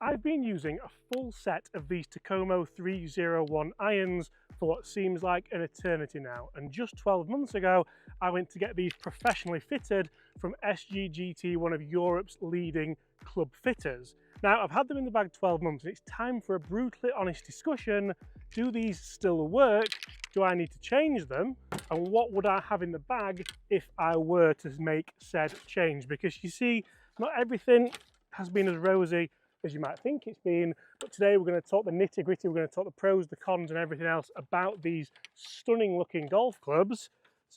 I've been using a full set of these TAKOMO 301 irons for what seems like an eternity now, and just 12 months ago I went to get these professionally fitted from SGGT, one of Europe's leading club fitters. Now I've had them in the bag 12 months and it's time for a brutally honest discussion. Do these still work? Do I need to change them? And what would I have in the bag if I were to make said change? Because you see, not everything has been as rosy as you might think it's been, but today we're going to talk the nitty-gritty, we're going to talk the pros, the cons and everything else about these stunning looking golf clubs.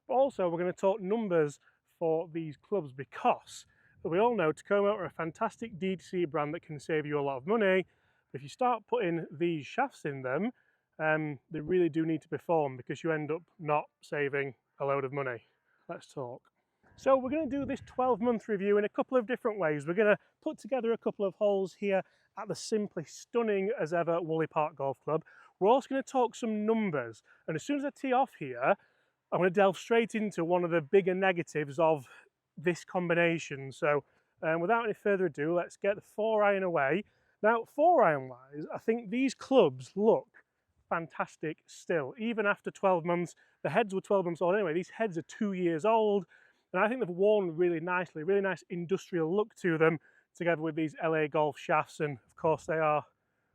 Also, we're going to talk numbers for these clubs because we all know TAKOMO are a fantastic D2C brand that can save you a lot of money. If you start putting these shafts in them, they really do need to perform because you end up not saving a load of money. Let's talk. So we're going to do this 12-month review in a couple of different ways. We're going to put together a couple of holes here at the simply stunning as ever Woolley Park Golf Club. We're also going to talk some numbers, and as soon as I tee off here, I'm going to delve straight into one of the bigger negatives of this combination. So without any further ado, let's get the 4-iron away. Now, 4-iron wise, I think these clubs look fantastic still, even after 12 months. The heads were 12 months old anyway. These heads are 2 years old. And I think they've worn really nicely, really nice industrial look to them, together with these LA Golf shafts, and of course they are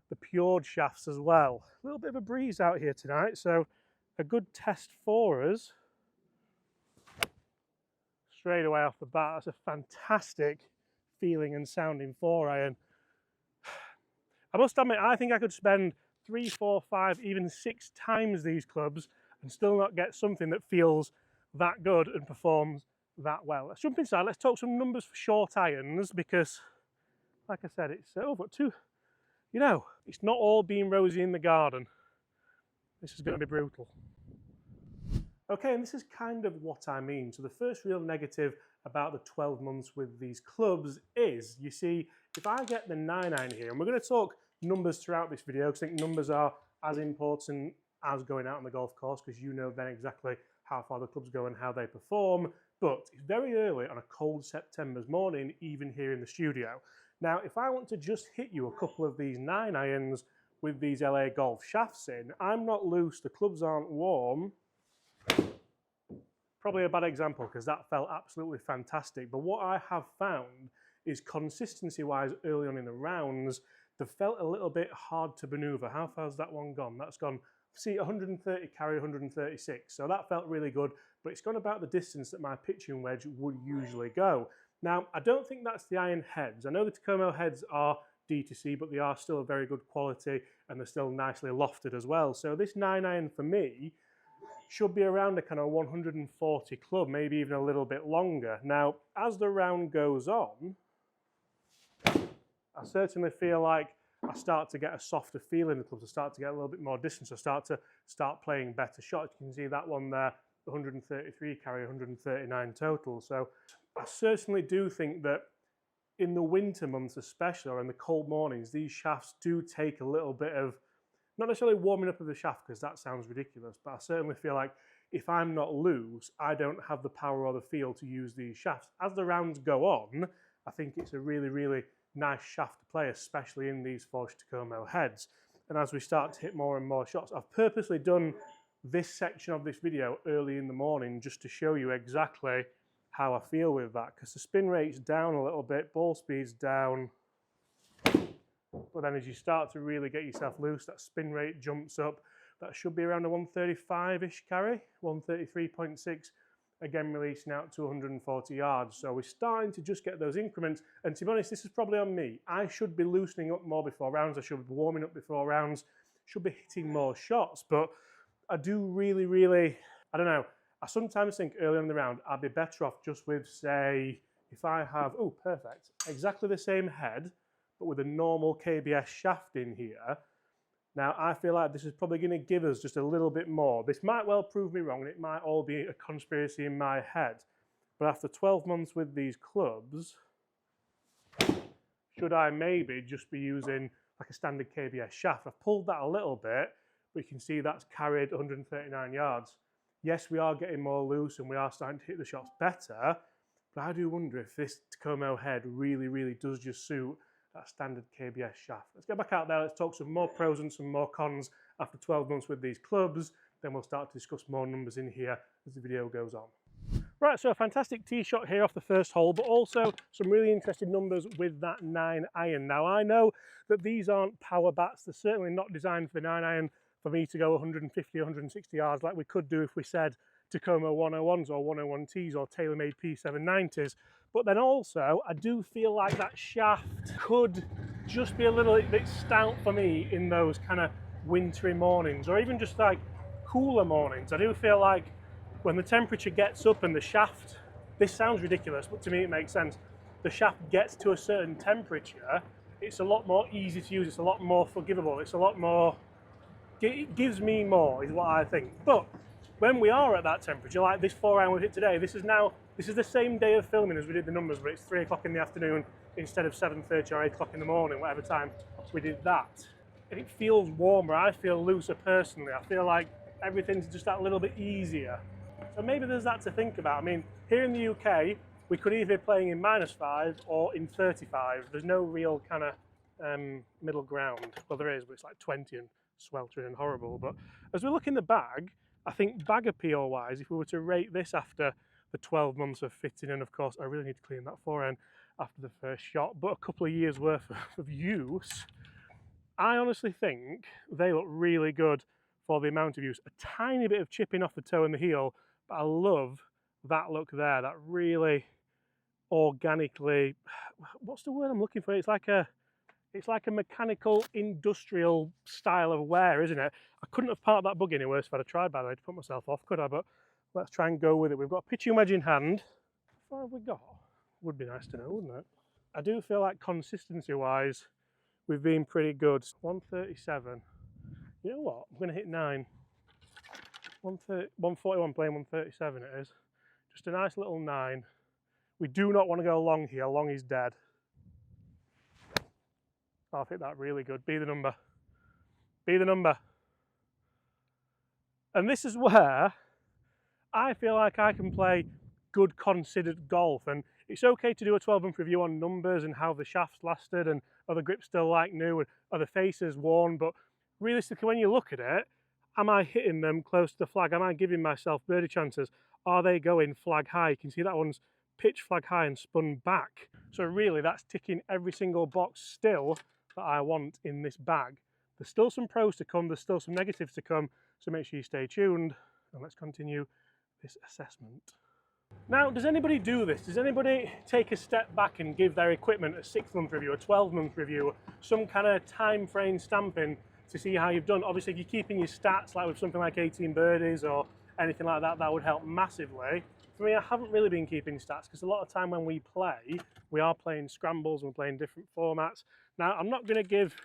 the Pured shafts as well. A little bit of a breeze out here tonight, so a good test for us. Straight away off the bat, that's a fantastic feeling and sounding 4-iron. I must admit, I think I could spend 3, 4, 5, even 6 times these clubs and still not get something that feels that good and performs that well. Let's jump inside, let's talk some numbers for short irons because, like I said, it's over two. You know, it's not all being rosy in the garden. This is going to be brutal. Okay, and this is kind of what I mean. So the first real negative about the 12 months with these clubs is, you see, if I get the 9-iron here, and we're going to talk numbers throughout this video because I think numbers are as important as going out on the golf course because you know then exactly how far the clubs go and how they perform. But it's very early on a cold September's morning, even here in the studio. Now, if I want to just hit you a couple of these 9-irons with these LA Golf shafts in, I'm not loose, the clubs aren't warm. Probably a bad example because that felt absolutely fantastic. But what I have found is consistency-wise early on in the rounds, they felt a little bit hard to maneuver. How far's that one gone? That's gone, see, 130 carry 136. So that felt really good, but it's gone about the distance that my pitching wedge would usually go. Now, I don't think that's the iron heads. I know the TAKOMO heads are D2C, but they are still a very good quality and they're still nicely lofted as well. So this 9-iron for me should be around a kind of 140 club, maybe even a little bit longer. Now, as the round goes on, I certainly feel like I start to get a softer feel in the clubs. I start to get a little bit more distance. I start playing better shots. You can see that one there, 133 carry, 139 total. So I certainly do think that in the winter months especially, or in the cold mornings, these shafts do take a little bit of, not necessarily warming up of the shaft because that sounds ridiculous, but I certainly feel like if I'm not loose, I don't have the power or the feel to use these shafts. As the rounds go on, I think it's a really, really nice shaft to play, especially in these forged TAKOMO heads. And as we start to hit more and more shots, I've purposely done this section of this video early in the morning just to show you exactly how I feel with that, because the spin rate's down a little bit, ball speed's down, but then as you start to really get yourself loose, that spin rate jumps up. That should be around a 135-ish carry, 133.6, again releasing out to 140 yards. So we're starting to just get those increments, and to be honest, this is probably on me. I should be loosening up more before rounds, I should be warming up before rounds, should be hitting more shots, but I do really, really, I don't know, I sometimes think early in the round I'd be better off just with, say, if I have, oh perfect, exactly the same head, but with a normal KBS shaft in here. Now, I feel like this is probably going to give us just a little bit more. This might well prove me wrong, and it might all be a conspiracy in my head. But after 12 months with these clubs, should I maybe just be using like a standard KBS shaft? I've pulled that a little bit, but you can see that's carried 139 yards. Yes, we are getting more loose and we are starting to hit the shots better, but I do wonder if this TAKOMO head really, really does just suit that standard KBS shaft. Let's get back out there, let's talk some more pros and some more cons after 12 months with these clubs, then we'll start to discuss more numbers in here as the video goes on. Right, so a fantastic tee shot here off the first hole, but also some really interesting numbers with that 9 iron. Now, I know that these aren't power bats. They're certainly not designed for the 9 iron for me to go 150, 160 yards like we could do if we said TAKOMO 101s or 101Ts or tailor-made P790s. But then also, I do feel like that shaft could just be a little bit stout for me in those kind of wintry mornings, or even just like cooler mornings. I do feel like when the temperature gets up and the shaft, this sounds ridiculous, but to me it makes sense, the shaft gets to a certain temperature, it's a lot more easy to use, it's a lot more forgivable, it's a lot more, it gives me more is what I think. But when we are at that temperature, like this 4 iron we hit today, this is the same day of filming as we did the numbers, but it's 3 o'clock in the afternoon instead of 7:30 or 8 o'clock in the morning, whatever time we did that. And it feels warmer, I feel looser personally, I feel like everything's just that little bit easier. So maybe there's that to think about. I mean, here in the UK, we could either be playing in -5 or in 35. There's no real kind of middle ground. Well, there is, but it's like 20 and sweltering and horrible. But as we look in the bag, I think bag appeal wise, if we were to rate this after the 12 months of fitting, and of course, I really need to clean that forehand after the first shot, but a couple of years worth of use, I honestly think they look really good for the amount of use. A tiny bit of chipping off the toe and the heel, but I love that look there, that really organically, what's the word I'm looking for? It's like a mechanical industrial style of wear, isn't it? I couldn't have parked that bug anywhere if I'd have tried, by the way, to put myself off, could I? But let's try and go with it. We've got a pitching wedge in hand. How far have we got? Would be nice to know, wouldn't it? I do feel like consistency wise, we've been pretty good. 137. You know what? I'm going to hit 9. 141 playing 137 it is. Just a nice little 9. We do not want to go long here. Long is dead. I'll hit that really good. Be the number. Be the number. And this is where I feel like I can play good considered golf. And it's okay to do a 12-month review on numbers and how the shafts lasted and are the grips still like new and are the faces worn. But realistically, when you look at it, am I hitting them close to the flag? Am I giving myself birdie chances? Are they going flag high? You can see that one's pitched flag high and spun back. So really that's ticking every single box still that I want in this bag. There's still some pros to come, there's still some negatives to come, so make sure you stay tuned and let's continue this assessment. Now, does anybody do this? Does anybody take a step back and give their equipment a 6-month review, a 12-month review, some kind of time frame stamping to see how you've done? Obviously, if you're keeping your stats, like with something like 18 birdies or anything like that, that would help massively. For me, I haven't really been keeping stats because a lot of time when we play, we are playing scrambles, we're playing different formats. Now, I'm not going to give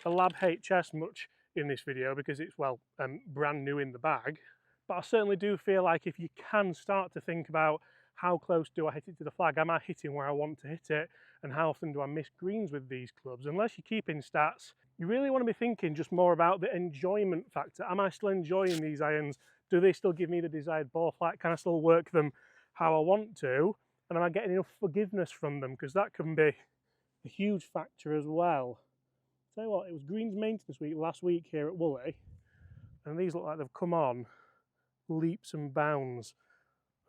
the Lab HS much in this video because it's, well, brand new in the bag. But I certainly do feel like if you can start to think about how close do I hit it to the flag, am I hitting where I want to hit it, and how often do I miss greens with these clubs? Unless you're keeping stats, you really want to be thinking just more about the enjoyment factor. Am I still enjoying these irons? Do they still give me the desired ball flight? Can I still work them how I want to? And am I getting enough forgiveness from them? Because that can be a huge factor as well. Tell you what, it was greens maintenance week last week here at Woolley, and these look like they've come on leaps and bounds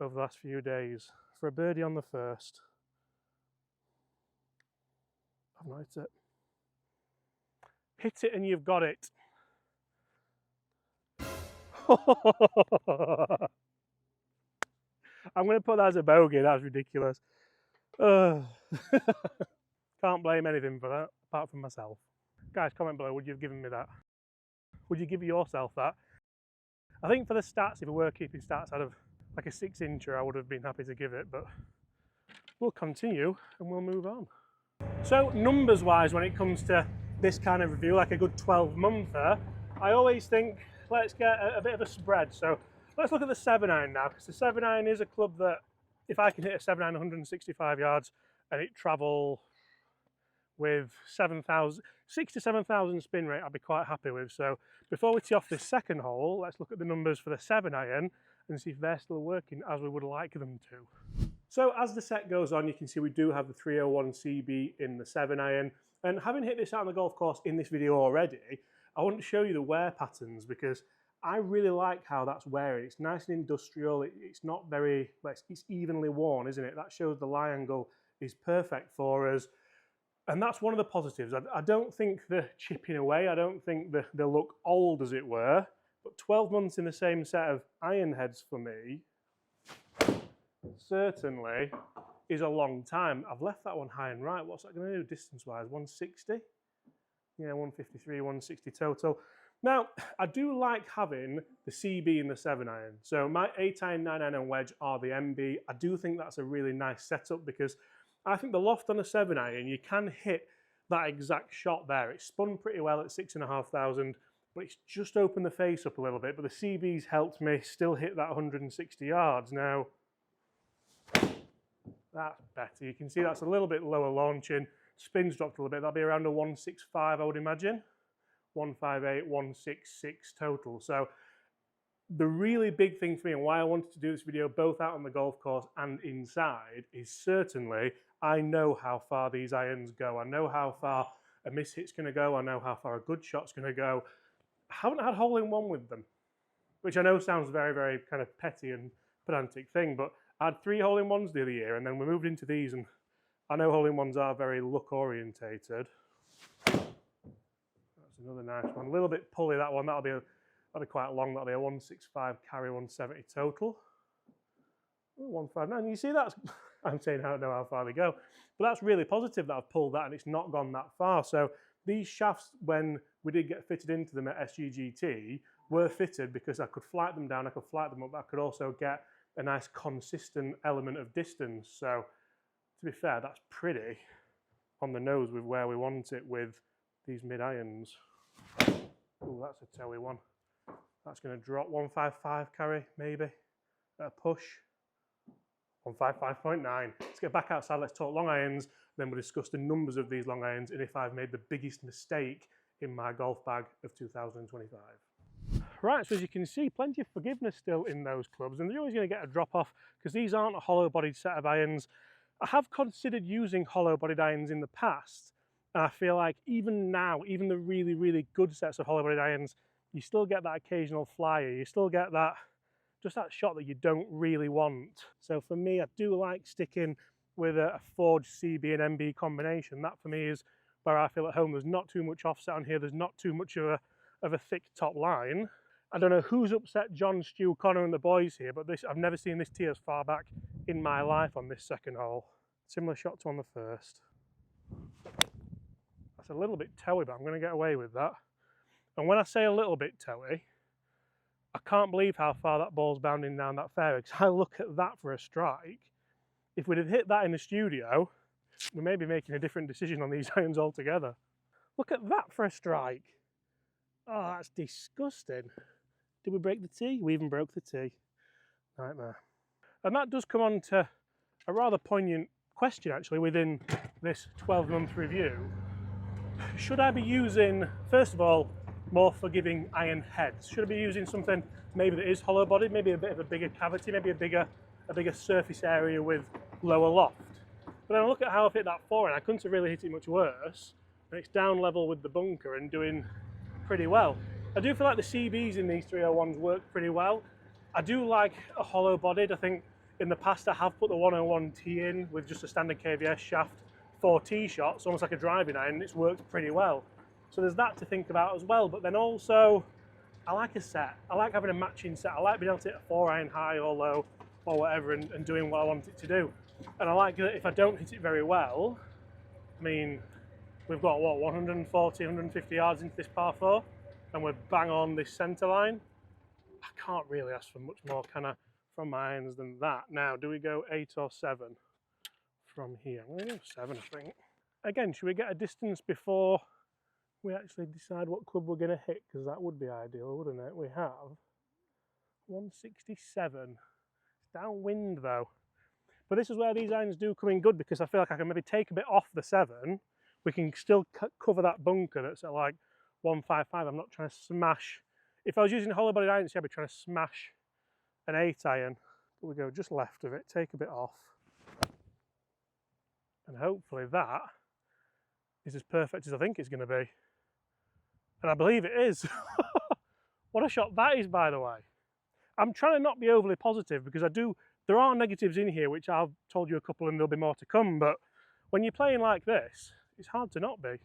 over the last few days. For a birdie on the first, I've not hit it. Hit it and you've got it. I'm going to put that as a bogey, that's ridiculous. Can't blame anything for that, apart from myself. Guys, comment below, would you have given me that? Would you give yourself that? I think for the stats, if we were keeping stats out of like a 6-incher, I would have been happy to give it, but we'll continue and we'll move on. So numbers wise, when it comes to this kind of review, like a good 12-monther, I always think, let's get a bit of a spread. So let's look at the 7-iron now, because the 7-iron is a club that if I can hit a 7-iron 165 yards and it travel with 6 to 7,000 spin rate, I'd be quite happy with. So before we tee off this second hole, let's look at the numbers for the 7-iron and see if they're still working as we would like them to. So as the set goes on, you can see we do have the 301 CB in the 7-iron. And having hit this out on the golf course in this video already, I want to show you the wear patterns because I really like how that's wearing. It's nice and industrial. It's not very, it's evenly worn, isn't it? That shows the lie angle is perfect for us. And that's one of the positives. I don't think they're chipping away. I don't think they look old, as it were. But 12 months in the same set of iron heads for me certainly is a long time. I've left that one high and right. What's that going to do distance-wise? 160? Yeah, 153, 160 total. Now, I do like having the CB and the 7-iron. So my 8-iron, 9-iron and wedge are the MB. I do think that's a really nice setup because I think the loft on a 7-iron, you can hit that exact shot there. It's spun pretty well at 6,500, but it's just opened the face up a little bit. But the CB's helped me still hit that 160 yards. Now, that's better. You can see that's a little bit lower launching. Spin's dropped a little bit. That'll be around a 165, I would imagine. 158, 166 total. So the really big thing for me and why I wanted to do this video both out on the golf course and inside is certainly I know how far these irons go. I know how far a miss hit's going to go. I know how far a good shot's going to go. I haven't had hole-in-one with them, which I know sounds very, very kind of petty and pedantic thing, but I had 3 hole-in-ones the other year, and then we moved into these, and I know hole-in-ones are very luck-orientated. That's another nice one. A little bit pulley, that one. That'll be quite long. That'll be a 165 carry, 170 total. Oh, 159. You see, that's... I'm saying I don't know how far they go, but that's really positive that I've pulled that and it's not gone that far. So these shafts, when we did get fitted into them at SGGT, were fitted because I could flight them down, I could flight them up, but I could also get a nice consistent element of distance. So to be fair, that's pretty on the nose with where we want it with these mid-irons. Oh, that's a towy one. That's going to drop 155 carry, maybe, at a push. 155.9. Let's get back outside, let's talk long irons, then we'll discuss the numbers of these long irons and if I've made the biggest mistake in my golf bag of 2025. Right, so as you can see, plenty of forgiveness still in those clubs, and they're always going to get a drop off because these aren't a hollow-bodied set of irons. I have considered using hollow-bodied irons in the past, and I feel like even now, even the really, really good sets of hollow-bodied irons, you still get that occasional flyer, you still get that just that shot that you don't really want. So for me, I do like sticking with a forged CB and MB combination. That for me is where I feel at home. There's not too much offset on here. There's not too much of a thick top line. I don't know who's upset John, Stu, Connor and the boys here, but I've never seen this tee as far back in my life on this second hole. Similar shot to on the first. That's a little bit toey, but I'm going to get away with that. And when I say a little bit toey, I can't believe how far that ball's bounding down that fairway, because I look at that for a strike. If we'd have hit that in the studio, we may be making a different decision on these irons altogether. Look at that for a strike. Oh, that's disgusting. Did we break the tee? We even broke the tee. Nightmare. And that does come on to a rather poignant question, actually, within this 12-month review. Should I be using, first of all, more forgiving iron heads? Should I be using something maybe that is hollow bodied, maybe a bit of a bigger cavity, maybe a bigger surface area with lower loft? But then I look at how I've hit that forehand, I couldn't have really hit it much worse, and it's down level with the bunker and doing pretty well. I do feel like the CBs in these 301s work pretty well. I do like a hollow bodied. I think in the past I have put the 101T in with just a standard KVS shaft, 4 tee shots, almost like a driving iron, and it's worked pretty well. So there's that to think about as well, but then also I like a set. I like having a matching set. I like being able to hit a 4-iron high or low or whatever and doing what I want it to do. And I like that if I don't hit it very well, I mean, we've got what, 140, 150 yards into this par 4 and we're bang on this centre line. I can't really ask for much more, can I, from my irons than that. Now, do we go 8 or 7 from here? I'm going to go 7, I think. Again, should we get a distance before we actually decide what club we're going to hit, because that would be ideal, wouldn't it? We have 167. It's downwind though. But this is where these irons do come in good, because I feel like I can maybe take a bit off the 7. We can still cover that bunker that's at like 155. I'm not trying to smash. If I was using hollow bodied irons, I'd be trying to smash an 8-iron. But we go just left of it, take a bit off. And hopefully that is as perfect as I think it's going to be. And I believe it is. What a shot that is, by the way. I'm trying to not be overly positive because there are negatives in here, which I've told you a couple and there'll be more to come, but when you're playing like this, it's hard to not be.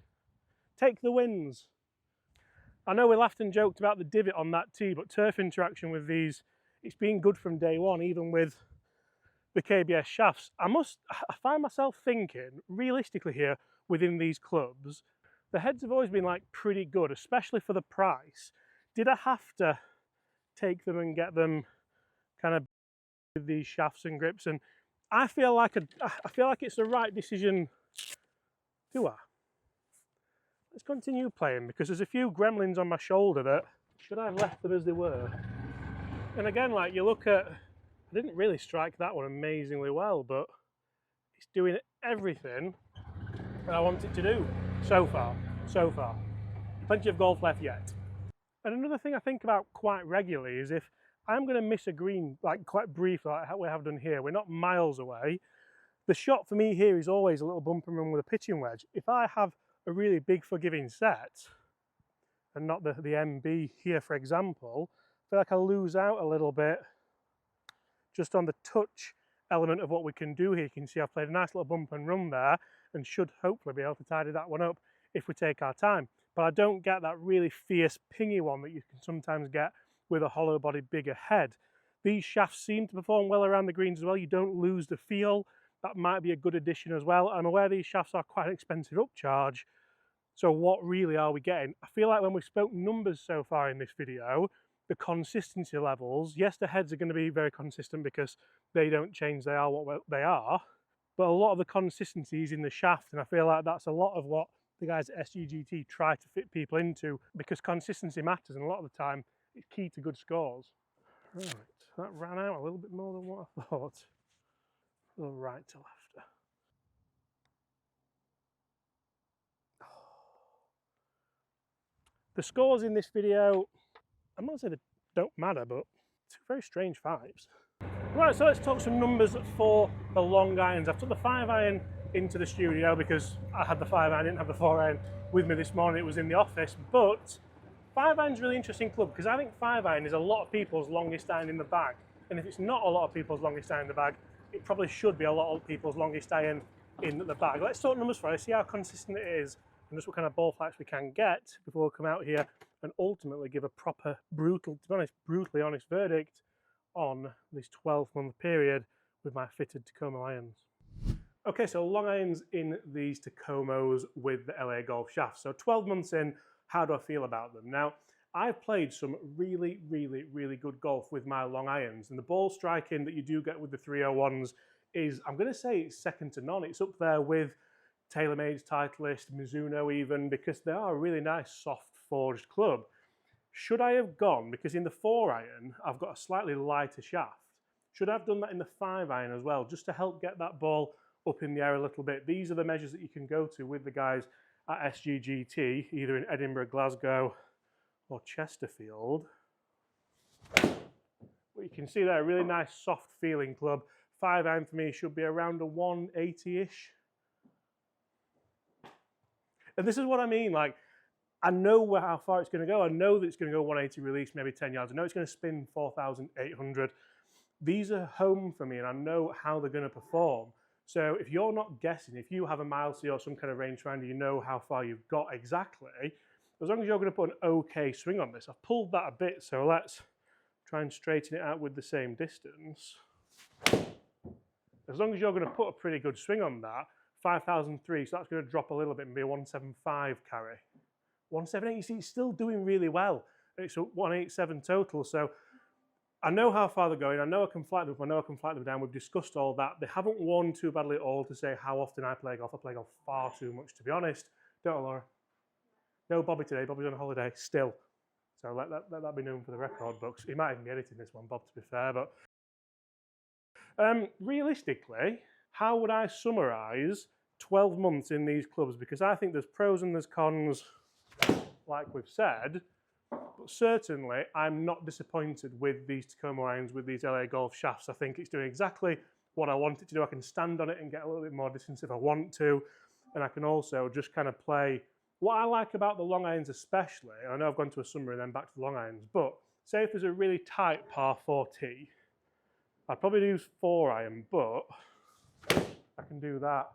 Take the wins. I know we laughed and joked about the divot on that tee, but turf interaction with these, it's been good from day one, even with the KBS shafts. I find myself thinking, realistically here, within these clubs, the heads have always been like pretty good, especially for the price. Did I have to take them and get them kind of with these shafts and grips? And I feel like it's the right decision. Do I? Let's continue playing because there's a few gremlins on my shoulder that should I have left them as they were. And again, like you look at, I didn't really strike that one amazingly well, but it's doing everything that I want it to do so far. Plenty of golf left yet. And another thing I think about quite regularly is if I'm going to miss a green, like quite briefly, like we have done here, we're not miles away. The shot for me here is always a little bump and run with a pitching wedge. If I have a really big forgiving set, and not the MB here, for example, I feel like I lose out a little bit just on the touch element of what we can do here. You can see I've played a nice little bump and run there and should hopefully be able to tidy that one up if we take our time. But I don't get that really fierce pingy one that you can sometimes get with a hollow body bigger head. These shafts seem to perform well around the greens as well. You don't lose the feel. That might be a good addition as well. I'm aware these shafts are quite an expensive upcharge. So what really are we getting? I feel like when we spoke numbers so far in this video, the consistency levels, yes, the heads are going to be very consistent because they don't change, they are what they are. But a lot of the consistency is in the shaft, and I feel like that's a lot of what the guys at SGGT try to fit people into, because consistency matters, and a lot of the time it's key to good scores. Right, that ran out a little bit more than what I thought. A little right to left. The scores in this video, I'm not saying they don't matter, but it's very strange vibes. Right, so let's talk some numbers for the long irons. I've took the 5-iron into the studio because I had the 5-iron, didn't have the 4-iron with me this morning. It was in the office, but 5-iron's a really interesting club because I think 5-iron is a lot of people's longest iron in the bag. And if it's not a lot of people's longest iron in the bag, it probably should be a lot of people's longest iron in the bag. Let's talk numbers for it, see how consistent it is and just what kind of ball flights we can get before we come out here and ultimately give a proper, brutal, to be honest, brutally honest verdict on this 12-month period with my fitted TAKOMO irons. Okay, so long irons in these TAKOMOs with the LA Golf shafts. So 12 months in, how do I feel about them? Now, I've played some really good golf with my long irons, and the ball striking that you do get with the 301s is, I'm going to say, it's second to none. It's up there with TaylorMade's Titleist, Mizuno even, because they are a really nice soft forged club. Should I have gone, because in the 4-iron I've got a slightly lighter shaft, should I have done that in the 5-iron as well, just to help get that ball up in the air a little bit? These are the measures that you can go to with the guys at SGGT, either in Edinburgh, Glasgow or Chesterfield. But you can see there, a really nice soft feeling club. 5-iron for me should be around a 180-ish. And this is what I mean, like, I know how far it's going to go. I know that it's going to go 180 release, maybe 10 yards. I know it's going to spin 4,800. These are home for me, and I know how they're going to perform. So if you're not guessing, if you have a Milesy or some kind of rangefinder, you know how far you've got exactly, as long as you're going to put an okay swing on this. I've pulled that a bit, so let's try and straighten it out with the same distance. As long as you're going to put a pretty good swing on that, 5,003, so that's going to drop a little bit and be a 175 carry. 178, you see, it's still doing really well. It's a 187 total, so I know how far they're going. I know I can flight them up, I know I can flight them down. We've discussed all that. They haven't won too badly at all to say how often I play golf. I play golf far too much, to be honest. Don't I, Laura? No Bobby today. Bobby's on holiday still. So let that be known for the record books. He might even be editing this one, Bob, to be fair. But realistically, how would I summarise 12 months in these clubs? Because I think there's pros and there's cons, like we've said. But certainly, I'm not disappointed with these TAKOMO irons, with these LA Golf shafts. I think it's doing exactly what I want it to do. I can stand on it and get a little bit more distance if I want to. and I can also just kind of play. What I like about the long irons especially, I know I've gone to a summer and then back to the long irons, but say if there's a really tight par 4 tee, I'd probably use 4-iron, but I can do that.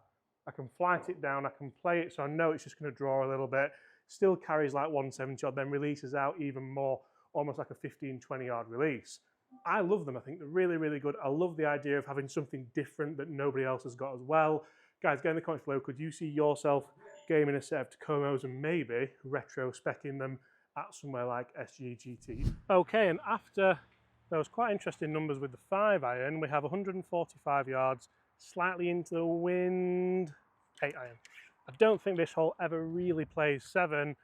I can flight it down, I can play it so I know it's just going to draw a little bit, still carries like 170 odd, then releases out even more, almost like a 15-20 yard release. I love them. I think they're really, really good. I love the idea of having something different that nobody else has got as well. Guys, get in the comments below, could you see yourself gaming a set of TAKOMOs and maybe retro-speccing them at somewhere like SGGT? Okay, and after those quite interesting numbers with the 5-iron, we have 145 yards, slightly into the wind, 8-iron. I don't think this hole ever really plays 7.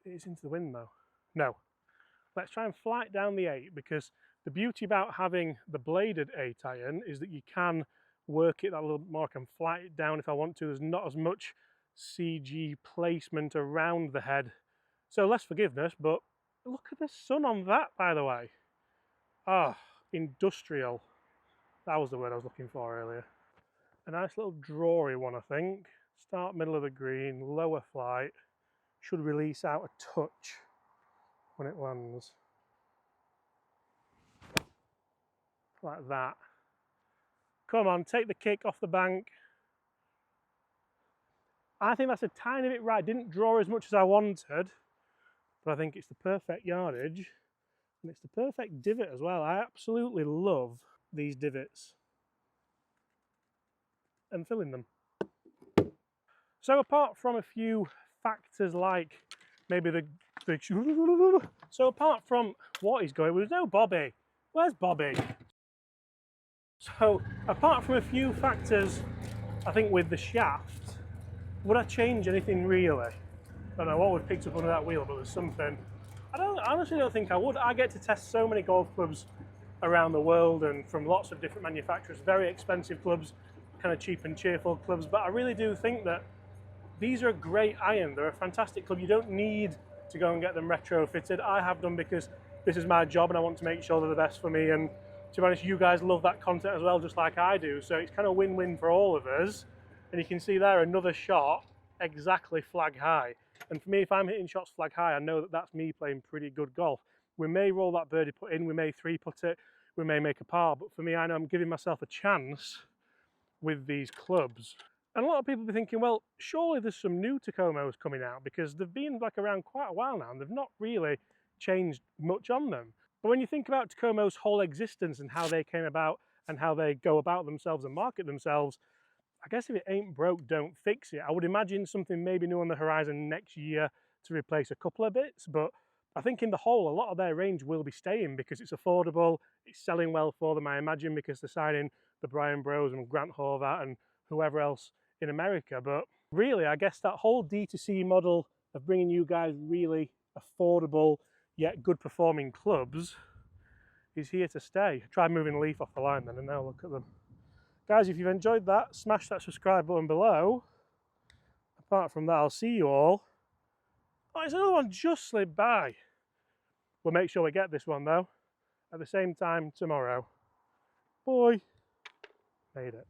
It's into the wind though. No. Let's try and flight down the 8, because the beauty about having the bladed 8-iron is that you can work it that little bit more. I can flight it down if I want to. There's not as much CG placement around the head. So less forgiveness, but look at the sun on that, by the way. Ah, industrial. That was the word I was looking for earlier. A nice little drawy one, I think. Start middle of the green, lower flight. Should release out a touch when it lands. Like that. Come on, take the kick off the bank. I think that's a tiny bit right. Didn't draw as much as I wanted, but I think it's the perfect yardage. And it's the perfect divot as well. I absolutely love these divots and filling them. So apart from a few factors like maybe so apart from what he's going, there's no Bobby. Where's Bobby? So apart from a few factors, I think with the shaft, would I change anything really? I don't know what we've picked up under that wheel, but there's something. I honestly don't think I would. I get to test so many golf clubs around the world and from lots of different manufacturers, very expensive clubs, kind of cheap and cheerful clubs, but I really do think that these are a great iron. They're a fantastic club. You don't need to go and get them retrofitted. I have them because this is my job and I want to make sure they're the best for me, and to be honest, you guys love that content as well, just like I do, so it's kind of win-win for all of us. And you can see there another shot exactly flag high. And for me, if I'm hitting shots flag high, I know that that's me playing pretty good golf. We may roll that birdie putt in, we may 3-putt it, we may make a par, but for me, I know I'm giving myself a chance with these clubs. And a lot of people be thinking, well, surely there's some new TAKOMOs coming out, because they've been like around quite a while now and they've not really changed much on them. But when you think about TAKOMO's whole existence and how they came about and how they go about themselves and market themselves, I guess if it ain't broke, don't fix it. I would imagine something maybe new on the horizon next year to replace a couple of bits, but I think in the whole, a lot of their range will be staying because it's affordable, it's selling well for them, I imagine, because they're signing the Brian Bros and Grant Horvat and whoever else in America. But really, I guess that whole D2C model of bringing you guys really affordable yet good performing clubs is here to stay. Try moving the leaf off the line then and now look at them. Guys, if you've enjoyed that, smash that subscribe button below. Apart from that, I'll see you all. Oh, there's another one just slid by. We'll make sure we get this one though at the same time tomorrow. Bye. Made it.